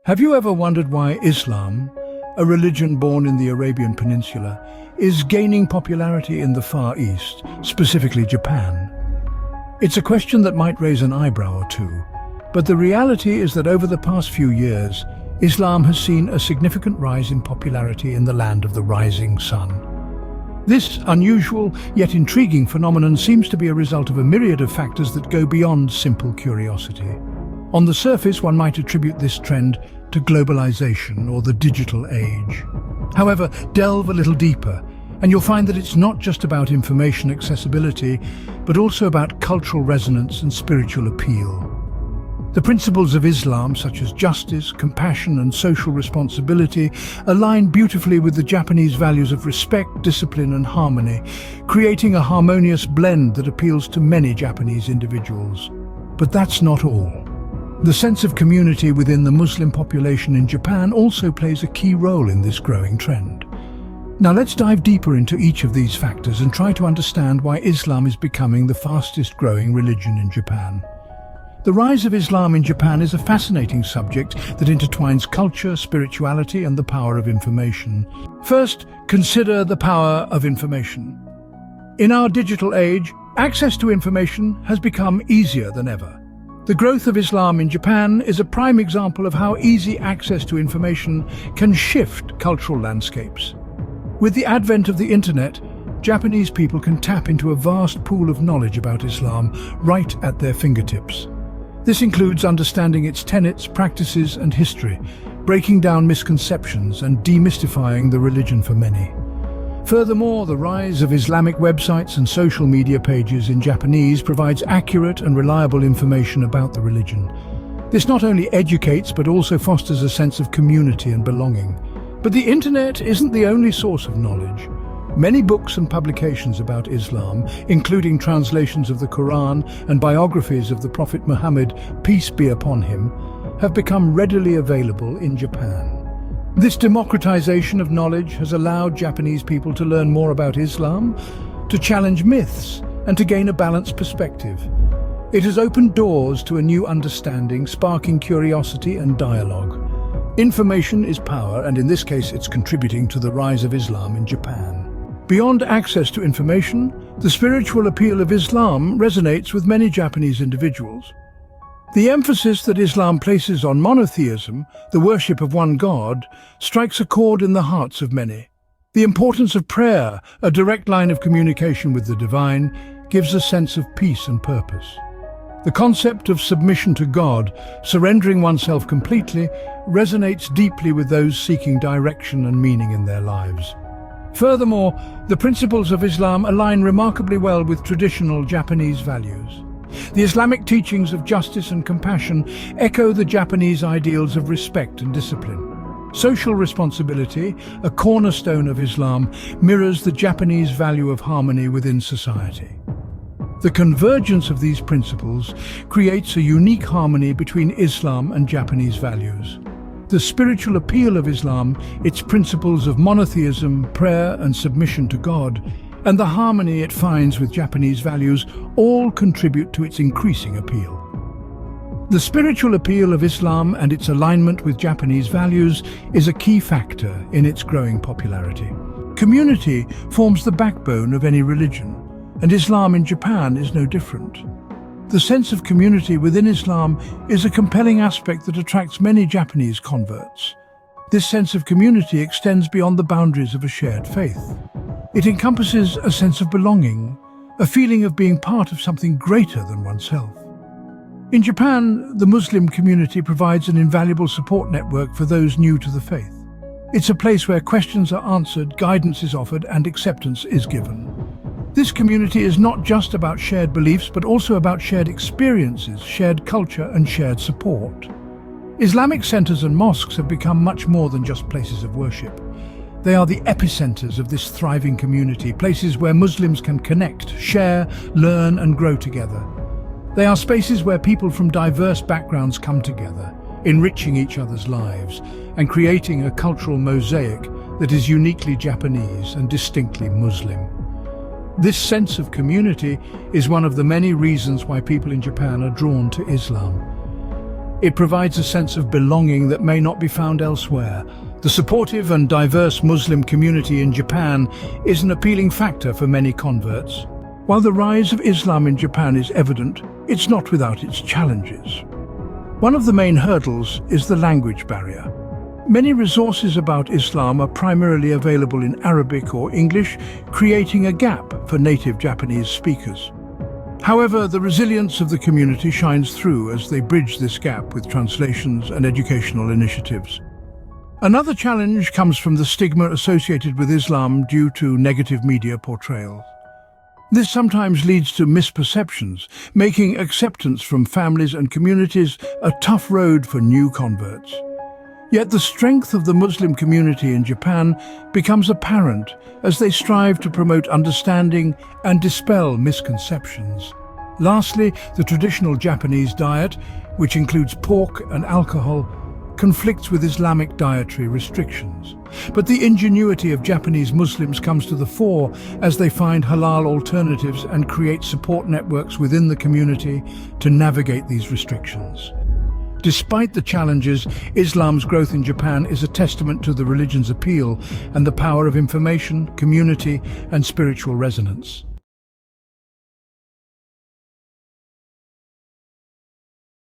Have you ever wondered why Islam, a religion born in the Arabian Peninsula, is gaining popularity in the Far East, specifically Japan? It's a question that might raise an eyebrow or two, but the reality is that over the past few years, Islam has seen a significant rise in popularity in the land of the rising sun. This unusual yet intriguing phenomenon seems to be a result of a myriad of factors that go beyond simple curiosity. On the surface, one might attribute this trend to globalization or the digital age. However, delve a little deeper, and you'll find that it's not just about information accessibility, but also about cultural resonance and spiritual appeal. The principles of Islam, such as justice, compassion, and social responsibility, align beautifully with the Japanese values of respect, discipline, and harmony, creating a harmonious blend that appeals to many Japanese individuals. But that's not all. The sense of community within the Muslim population in Japan also plays a key role in this growing trend. Now let's dive deeper into each of these factors and try to understand why Islam is becoming the fastest growing religion in Japan. The rise of Islam in Japan is a fascinating subject that intertwines culture, spirituality, and the power of information. First, consider the power of information. In our digital age, access to information has become easier than ever. The growth of Islam in Japan is a prime example of how easy access to information can shift cultural landscapes. With the advent of the internet, Japanese people can tap into a vast pool of knowledge about Islam right at their fingertips. This includes understanding its tenets, practices, and history, breaking down misconceptions and demystifying the religion for many. Furthermore, the rise of Islamic websites and social media pages in Japanese provides accurate and reliable information about the religion. This not only educates but also fosters a sense of community and belonging. But the internet isn't the only source of knowledge. Many books and publications about Islam, including translations of the Quran and biographies of the Prophet Muhammad, peace be upon him, have become readily available in Japan. This democratization of knowledge has allowed Japanese people to learn more about Islam, to challenge myths, and to gain a balanced perspective. It has opened doors to a new understanding, sparking curiosity and dialogue. Information is power, and in this case it's contributing to the rise of Islam in Japan. Beyond access to information, the spiritual appeal of Islam resonates with many Japanese individuals. The emphasis that Islam places on monotheism, the worship of one God, strikes a chord in the hearts of many. The importance of prayer, a direct line of communication with the divine, gives a sense of peace and purpose. The concept of submission to God, surrendering oneself completely, resonates deeply with those seeking direction and meaning in their lives. Furthermore, the principles of Islam align remarkably well with traditional Japanese values. The Islamic teachings of justice and compassion echo the Japanese ideals of respect and discipline. Social responsibility, a cornerstone of Islam, mirrors the Japanese value of harmony within society. The convergence of these principles creates a unique harmony between Islam and Japanese values. The spiritual appeal of Islam, its principles of monotheism, prayer and submission to God, and the harmony it finds with Japanese values all contribute to its increasing appeal. The spiritual appeal of Islam and its alignment with Japanese values is a key factor in its growing popularity. Community forms the backbone of any religion, and Islam in Japan is no different. The sense of community within Islam is a compelling aspect that attracts many Japanese converts. This sense of community extends beyond the boundaries of a shared faith. It encompasses a sense of belonging, a feeling of being part of something greater than oneself. In Japan, the Muslim community provides an invaluable support network for those new to the faith. It's a place where questions are answered, guidance is offered, and acceptance is given. This community is not just about shared beliefs, but also about shared experiences, shared culture, and shared support. Islamic centers and mosques have become much more than just places of worship. They are the epicenters of this thriving community, places where Muslims can connect, share, learn, and grow together. They are spaces where people from diverse backgrounds come together, enriching each other's lives and creating a cultural mosaic that is uniquely Japanese and distinctly Muslim. This sense of community is one of the many reasons why people in Japan are drawn to Islam. It provides a sense of belonging that may not be found elsewhere. The supportive and diverse Muslim community in Japan is an appealing factor for many converts. While the rise of Islam in Japan is evident, it's not without its challenges. One of the main hurdles is the language barrier. Many resources about Islam are primarily available in Arabic or English, creating a gap for native Japanese speakers. However, the resilience of the community shines through as they bridge this gap with translations and educational initiatives. Another challenge comes from the stigma associated with Islam due to negative media portrayals. This sometimes leads to misperceptions, making acceptance from families and communities a tough road for new converts. Yet the strength of the Muslim community in Japan becomes apparent as they strive to promote understanding and dispel misconceptions. Lastly, the traditional Japanese diet, which includes pork and alcohol, conflicts with Islamic dietary restrictions. But the ingenuity of Japanese Muslims comes to the fore as they find halal alternatives and create support networks within the community to navigate these restrictions. Despite the challenges, Islam's growth in Japan is a testament to the religion's appeal and the power of information, community, and spiritual resonance.